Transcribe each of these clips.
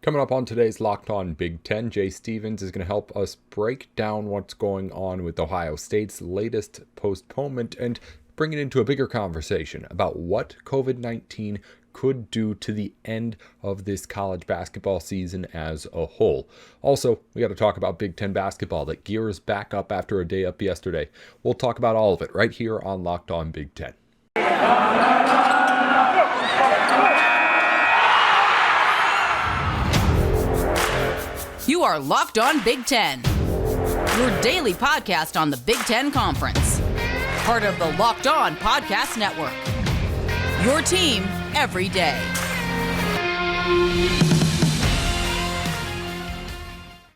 Coming up on today's Locked On Big Ten, Jay Stevens is going to help us break down what's going on with Ohio State's latest postponement and bring it into a bigger conversation about what COVID-19 could do to the end of this college basketball season as a whole. Also, we got to talk about Big Ten basketball that gears back up after a day up yesterday. We'll talk about all of it right here on Locked On Big Ten. You are Locked On Big Ten, your daily podcast on the Big Ten Conference. Part of the Locked On Podcast Network. Your team every day.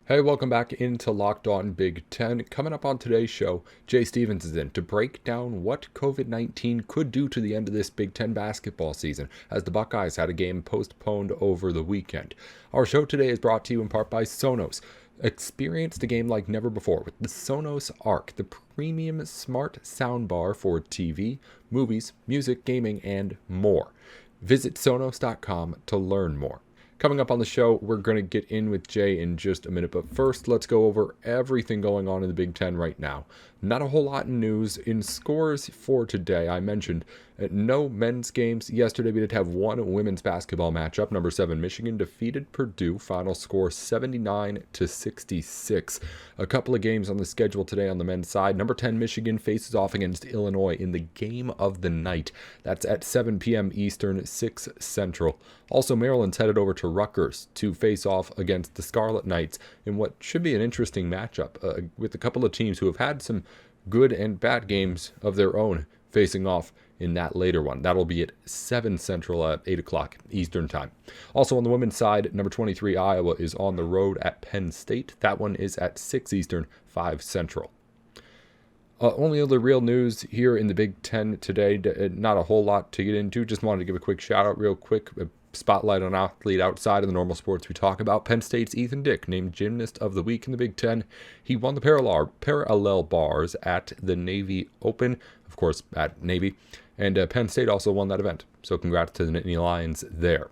Hey, welcome back into Locked On Big Ten. Coming up on today's show, Jay Stevens is in to break down what COVID-19 could do to the end of this Big Ten basketball season, as the Buckeyes had a game postponed over the weekend. Our show today is brought to you in part by Sonos. Experience the game like never before with the Sonos Arc, the premium smart soundbar for TV, movies, music, gaming, and more. Visit Sonos.com to learn more. Coming up on the show, we're going to get in with Jay in just a minute, but first, let's go over everything going on in the Big Ten right now. Not a whole lot in news. In scores for today, I mentioned no men's games. Yesterday, we did have one women's basketball matchup. Number 7, Michigan defeated Purdue. Final score 79-66. A couple of games on the schedule today on the men's side. Number 10, Michigan faces off against Illinois in the game of the night. That's at 7 p.m. Eastern, 6 Central. Also, Maryland's headed over to Rutgers to face off against the Scarlet Knights in what should be an interesting matchup with a couple of teams who have had some good and bad games of their own facing off in that later one. That'll be at 7 Central at 8 o'clock Eastern time. Also on the women's side, number 23 Iowa is on the road at Penn State. That one is at 6 Eastern, 5 Central. Only other real news here in the Big Ten today. Not a whole lot to get into. Just wanted to give a quick shout out real quick. Spotlight on athlete outside of the normal sports we talk about. Penn State's Ethan Dick named Gymnast of the Week in the Big Ten. He won the parallel bars at the Navy Open, of course, at Navy. And Penn State also won that event. So congrats to the Nittany Lions there.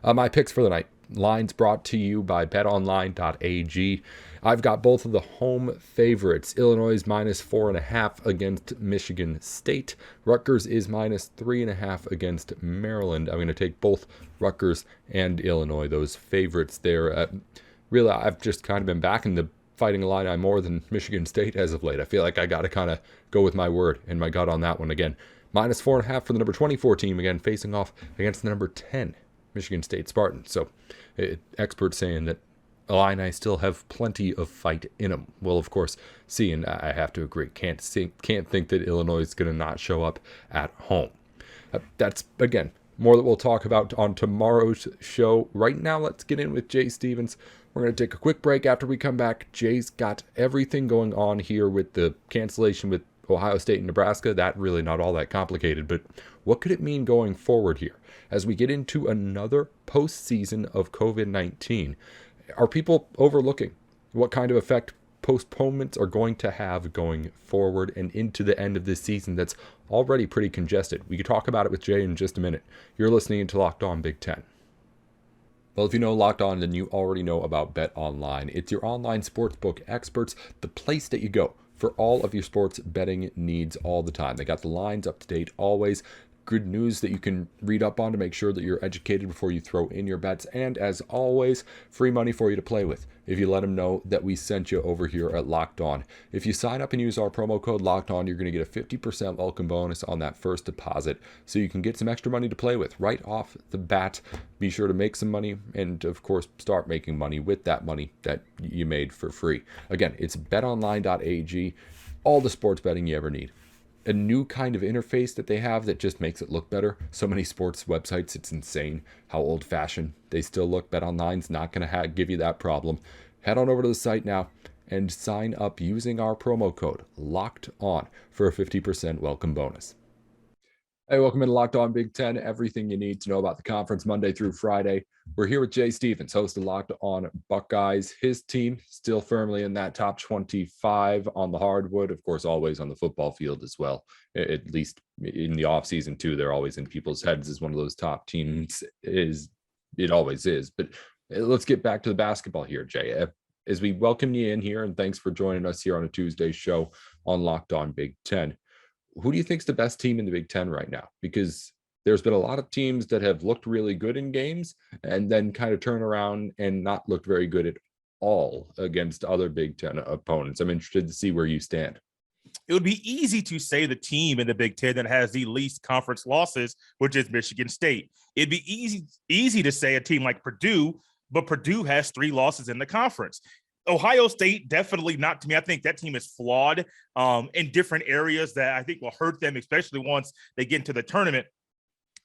My picks for the night. Lines brought to you by betonline.ag. I've got both of the home favorites. Illinois is -4.5 against Michigan State. Rutgers is -3.5 against Maryland. I'm going to take both Rutgers and Illinois, those favorites there. Really, I've just kind of been backing the Fighting Illini more than Michigan State as of late. I feel like I got to kind of go with my word and my gut on that one again. -4.5 for the number 24 team, again, facing off against the number 10 Michigan State Spartans. So experts saying that Illini still have plenty of fight in them. We'll, of course, see, and I have to agree. Can't think that Illinois is going to not show up at home. That's, again, more that we'll talk about on tomorrow's show. Right now, let's get in with Jay Stevens. We're going to take a quick break. After we come back, Jay's got everything going on here with the cancellation with Ohio State and Nebraska. That really not all that complicated, but what could it mean going forward here as we get into another postseason of COVID-19? Are people overlooking what kind of effect postponements are going to have going forward and into the end of this season that's already pretty congested? We could talk about it with Jay in just a minute. You're listening to Locked On Big Ten. Well, if you know Locked On, then you already know about BetOnline. It's your online sportsbook experts, the place that you go for all of your sports betting needs all the time. They got the lines up to date always. Good news that you can read up on to make sure that you're educated before you throw in your bets. And as always, free money for you to play with if you let them know that we sent you over here at Locked On. If you sign up and use our promo code Locked On, you're going to get a 50% welcome bonus on that first deposit. So you can get some extra money to play with right off the bat. Be sure to make some money and, of course, start making money with that money that you made for free. Again, it's betonline.ag, all the sports betting you ever need. A new kind of interface that they have that just makes it look better. So many sports websites, it's insane how old-fashioned they still look. BetOnline's not going to give you that problem. Head on over to the site now and sign up using our promo code LOCKEDON for a 50% welcome bonus. Hey, welcome into Locked On Big Ten. Everything you need to know about the conference Monday through Friday. We're here with Jay Stevens, host of Locked On Buckeyes. His team still firmly in that top 25 on the hardwood. Of course, always on the football field as well. At least in the offseason, too. They're always in people's heads as one of those top teams. It always is. But Let's get back to the basketball here, Jay. As we welcome you in here, and thanks for joining us here on a Tuesday show on Locked On Big Ten. Who do you think's the best team in the Big Ten right now? Because there's been a lot of teams that have looked really good in games and then kind of turn around and not looked very good at all against other Big Ten opponents. I'm interested to see where you stand. It would be easy to say the team in the Big Ten that has the least conference losses, which is Michigan State. It'd be easy to say a team like Purdue, but Purdue has 3 losses in the conference. Ohio State, definitely not to me. I think that team is flawed in different areas that I think will hurt them, especially once they get into the tournament.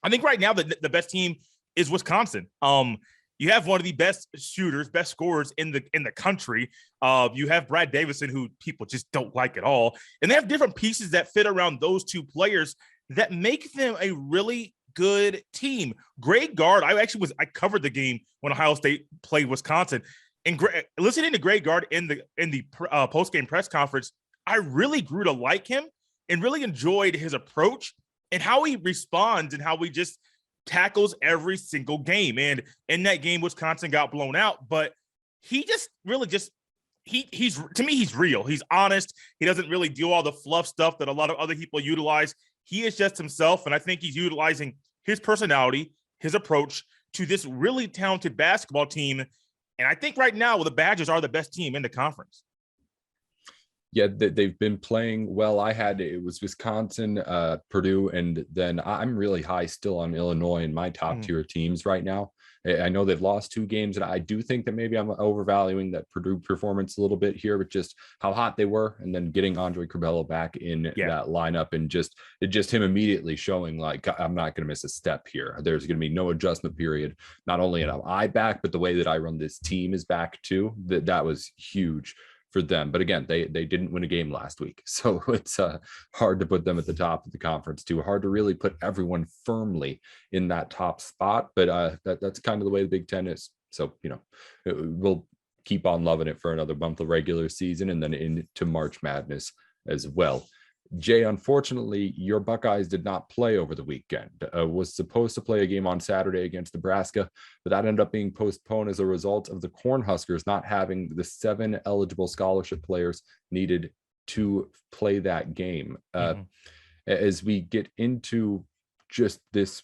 I think right now the best team is Wisconsin. You have one of the best shooters, best scorers in the country. You have Brad Davison, who people just don't like at all. And they have different pieces that fit around those 2 players that make them a really good team. Greg Gard, I covered the game when Ohio State played Wisconsin. And listening to Greg Gard in the post-game press conference, I really grew to like him and really enjoyed his approach and how he responds and how he just tackles every single game. And in that game, Wisconsin got blown out, but he just really he's to me, he's real. He's honest. He doesn't really do all the fluff stuff that a lot of other people utilize. He is just himself. And I think he's utilizing his personality, his approach to this really talented basketball team. And I think right now, the Badgers are the best team in the conference. Yeah, they've been playing well. It was Wisconsin, Purdue, and then I'm really high still on Illinois in my top tier teams right now. I know they've lost 2 games, and I do think that maybe I'm overvaluing that Purdue performance a little bit here, but just how hot they were, and then getting Andre Curbelo back in that lineup, and just him immediately showing like, I'm not going to miss a step here. There's going to be no adjustment period. Not only am I back, but the way that I run this team is back too. That was huge for them. But again, they didn't win a game last week. So it's hard to put them at the top of the conference too. Hard to really put everyone firmly in that top spot. But that's kind of the way the Big Ten is. So, we'll keep on loving it for another month of regular season and then into March Madness as well. Jay, unfortunately, your Buckeyes did not play over the weekend. Was supposed to play a game on Saturday against Nebraska, but that ended up being postponed as a result of the Cornhuskers not having the 7 eligible scholarship players needed to play that game. As we get into just this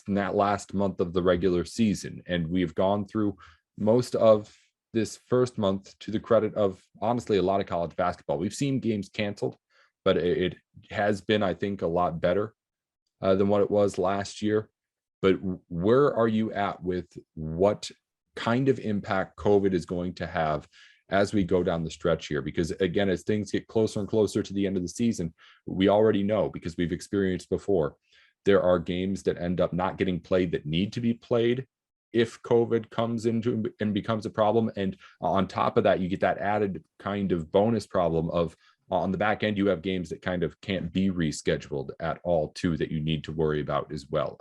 last month of the regular season, and we've gone through most of this first month to the credit of, honestly, a lot of college basketball. We've seen games canceled, but it has been, I think, a lot better than what it was last year. But where are you at with what kind of impact COVID is going to have as we go down the stretch here? Because again, as things get closer and closer to the end of the season, we already know, because we've experienced before, there are games that end up not getting played that need to be played if COVID comes into and becomes a problem. And on top of that, you get that added kind of bonus problem of, on the back end, you have games that kind of can't be rescheduled at all too, that you need to worry about as well.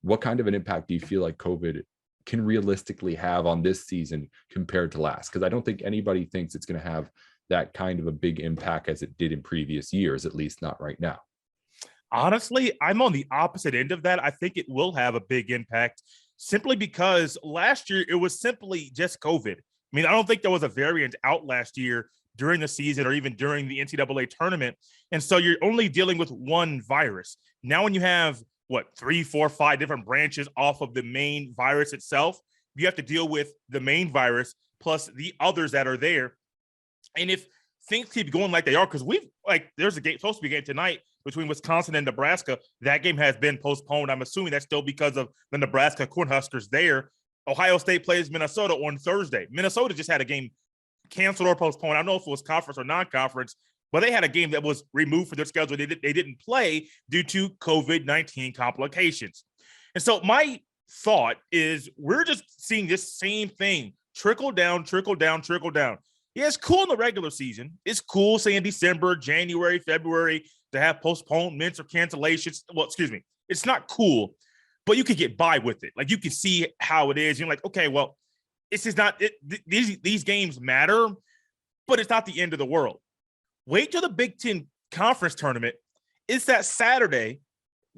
What kind of an impact do you feel like COVID can realistically have on this season compared to last? Because I don't think anybody thinks it's going to have that kind of a big impact as it did in previous years, at least not right now. Honestly, I'm on the opposite end of that. I think it will have a big impact simply because last year it was simply just COVID. I mean, I don't think there was a variant out last year during the season or even during the NCAA tournament. And so you're only dealing with one virus. Now, when you have 3, 4, 5 different branches off of the main virus itself, you have to deal with the main virus plus the others that are there. And if things keep going like they are, because there's a game supposed to be a game tonight between Wisconsin and Nebraska. That game has been postponed. I'm assuming that's still because of the Nebraska Cornhuskers there. Ohio State plays Minnesota on Thursday. Minnesota just had a game canceled or postponed. I don't know if it was conference or non-conference, but they had a game that was removed from their schedule. They didn't play due to COVID-19 complications. And so my thought is we're just seeing this same thing trickle down, trickle down, trickle down. Yeah, it's cool in the regular season. It's cool, say in December, January, February, to have postponements or cancellations. Well, excuse me. It's not cool, but you can get by with it. Like, you can see how it is. You're like, okay, well, this is not it. These games matter, but it's not the end of the world. Wait till the Big Ten conference tournament. It's that Saturday.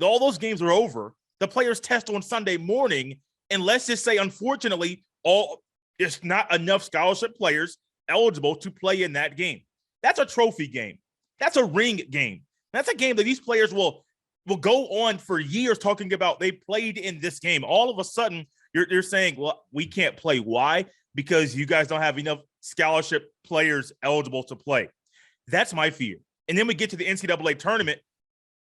All those games are over. The players test on Sunday morning. And let's just say, unfortunately, there's not enough scholarship players eligible to play in that game. That's a trophy game. That's a ring game. That's a game that these players will go on for years talking about they played in this game. All of a sudden, you're saying, well, we can't play. Why? Because you guys don't have enough scholarship players eligible to play. That's my fear. And then we get to the NCAA tournament.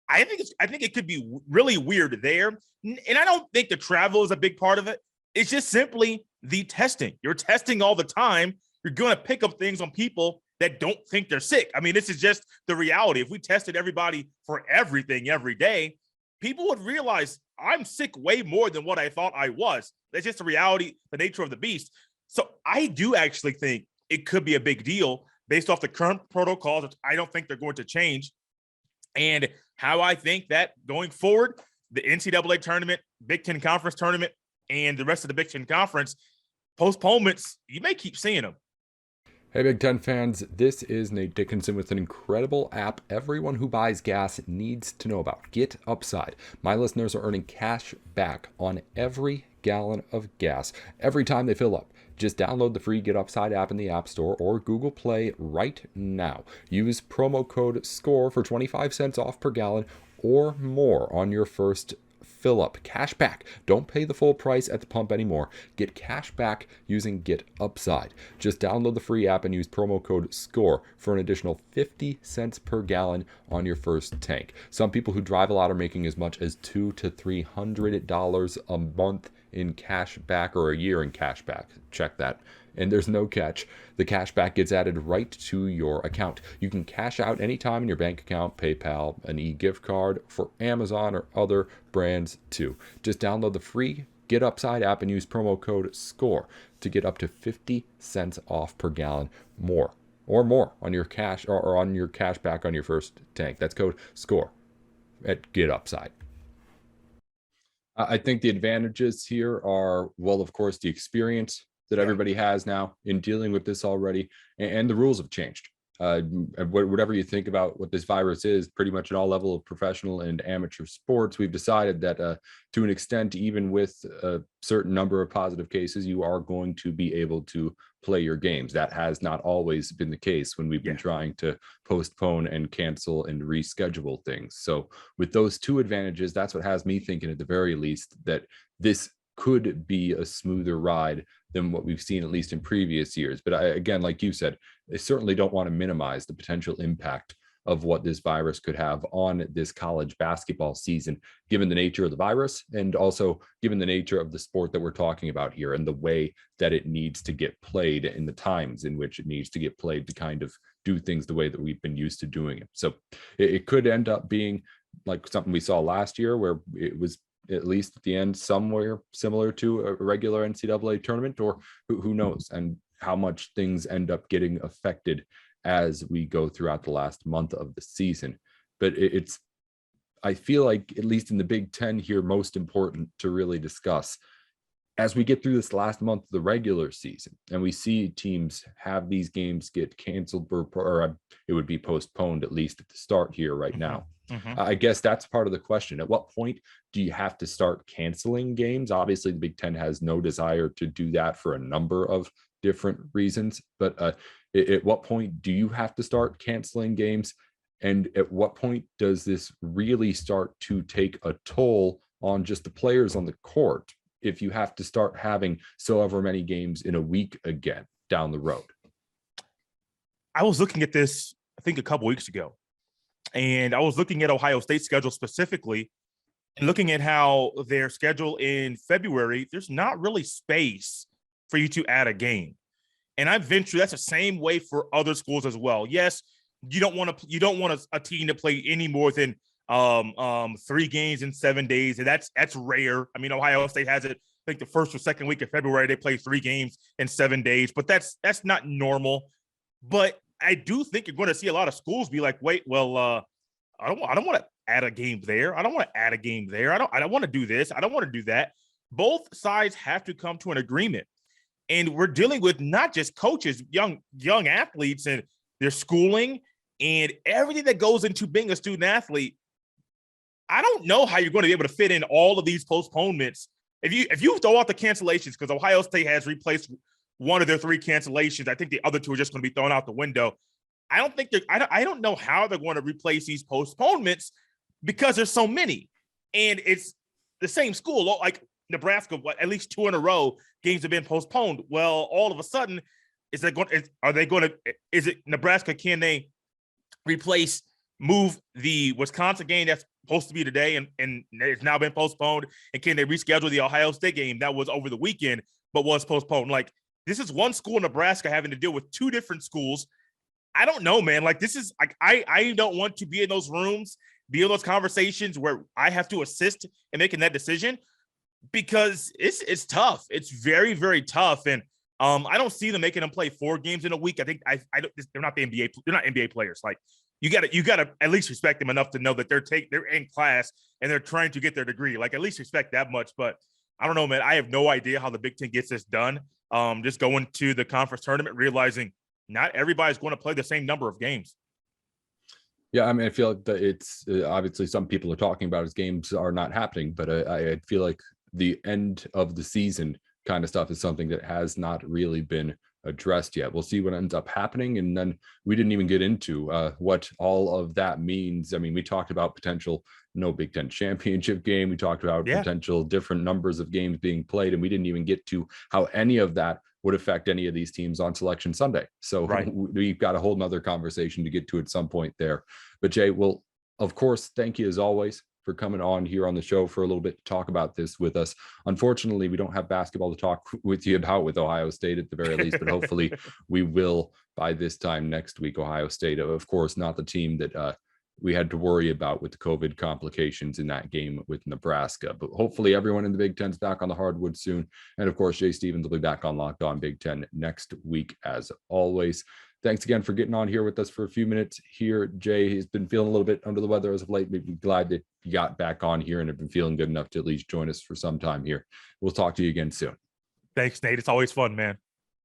I think it could be really weird there. And I don't think the travel is a big part of it. It's just simply the testing. You're testing all the time. You're going to pick up things on people that don't think they're sick. I mean, this is just the reality. If we tested everybody for everything every day, people would realize I'm sick way more than what I thought I was. That's just the reality, the nature of the beast. So I do actually think it could be a big deal based off the current protocols, which I don't think they're going to change. And how I think that going forward, the NCAA tournament, Big Ten Conference tournament, and the rest of the Big Ten Conference, postponements, you may keep seeing them. Hey, Big Ten fans, this is Nate Dickinson with an incredible app everyone who buys gas needs to know about. Get Upside. My listeners are earning cash back on every gallon of gas every time they fill up. Just download the free Get Upside app in the App Store or Google Play right now. Use promo code SCORE for 25 cents off per gallon or more on your first fill up. Cash back. Don't pay the full price at the pump anymore. Get cash back using Get Upside. Just download the free app and use promo code SCORE for an additional 50 cents per gallon on your first tank. Some people who drive a lot are making as much as $200 to $300 a month in cash back, or a year in cash back. Check that. And there's no catch. The cash back gets added right to your account. You can cash out anytime in your bank account, PayPal, an e-gift card for Amazon or other brands too. Just download the free Get Upside app and use promo code SCORE to get up to 50 cents off per gallon more on your cash or on your cash back on your first tank. That's code SCORE at Get Upside. I think the advantages here are, well, of course, the experience that everybody has now in dealing with this already, and the rules have changed. Whatever you think about what this virus is, pretty much at all level of professional and amateur sports, we've decided that to an extent, even with a certain number of positive cases, you are going to be able to play your games. That has not always been the case when we've been trying to postpone and cancel and reschedule things. So with those two advantages, that's what has me thinking at the very least that this could be a smoother ride than what we've seen, at least in previous years. But again, like you said, I certainly don't want to minimize the potential impact of what this virus could have on this college basketball season, given the nature of the virus and also given the nature of the sport that we're talking about here and the way that it needs to get played in the times in which it needs to get played to kind of do things the way that we've been used to doing it. So it could end up being like something we saw last year where it was at least at the end somewhere similar to a regular NCAA tournament, or who knows, and how much things end up getting affected as we go throughout the last month of the season. But I feel like, at least in the Big Ten here, most important to really discuss as we get through this last month of the regular season and we see teams have these games get canceled or it would be postponed, at least at the start here right now. I guess that's part of the question. At what point do you have to start canceling games? Obviously, the Big Ten has no desire to do that for a number of different reasons. But at what point do you have to start canceling games? And at what point does this really start to take a toll on just the players on the court if you have to start having so ever many games in a week again down the road? I was looking at this, I think, a couple weeks ago. And I was looking at Ohio State's schedule specifically and looking at how their schedule in February, there's not really space for you to add a game. And I venture that's the same way for other schools as well. Yes, you don't want a team to play any more than 3 games in 7 days. And that's rare. I mean, Ohio State has it, I think the first or second week of February, they play 3 games in 7 days, but that's not normal. But I do think you're going to see a lot of schools be like, wait, well, I don't want to add a game there. I don't want to add a game there. I don't want to do this. I don't want to do that. Both sides have to come to an agreement. And we're dealing with not just coaches, young athletes and their schooling and everything that goes into being a student athlete. I don't know how you're going to be able to fit in all of these postponements if you throw out the cancellations, because Ohio State has replaced one of their 3 cancellations, I think the other 2 are just going to be thrown out the window. I don't think I don't know how they're going to replace these postponements because there's so many, and it's the same school. Like Nebraska, at least 2 in a row games have been postponed. Well, all of a sudden, is it Nebraska? Can they move the Wisconsin game that's supposed to be today and it's now been postponed? And can they reschedule the Ohio State game that was over the weekend but was postponed? Like, this is one school in Nebraska having to deal with 2 different schools. I don't know, man. Like, this is like, I don't want to be in those rooms, be in those conversations where I have to assist in making that decision, because it's tough. It's very, very tough. And I don't see them making them play 4 games in a week. I think they're not the NBA. They're not NBA players. Like, you gotta at least respect them enough to know that they're in class and they're trying to get their degree. Like, at least respect that much. But I don't know, man. I have no idea how the Big Ten gets this done. Just going to the conference tournament, realizing not everybody's going to play the same number of games. Yeah, I mean, I feel like that it's obviously some people are talking about as games are not happening, but I feel like the end of the season kind of stuff is something that has not really been addressed yet. We'll see what ends up happening. And then we didn't even get into what all of that means. I mean, we talked about potential no Big Ten championship game. We talked about potential different numbers of games being played, and we didn't even get to how any of that would affect any of these teams on Selection Sunday. So we've got a whole nother conversation to get to at some point there. But Jay, well, of course, thank you as always for coming on here on the show for a little bit to talk about this with us. Unfortunately, we don't have basketball to talk with you about with Ohio State at the very least, but hopefully we will by this time next week. Ohio State, of course, not the team that we had to worry about with the COVID complications in that game with Nebraska, but hopefully everyone in the Big Ten's back on the hardwood soon. And of course, Jay Stevens will be back on Locked On Big Ten next week, as always. Thanks again for getting on here with us for a few minutes here. Jay has been feeling a little bit under the weather as of late. We'd be glad that you got back on here and have been feeling good enough to at least join us for some time here. We'll talk to you again soon. Thanks, Nate. It's always fun, man.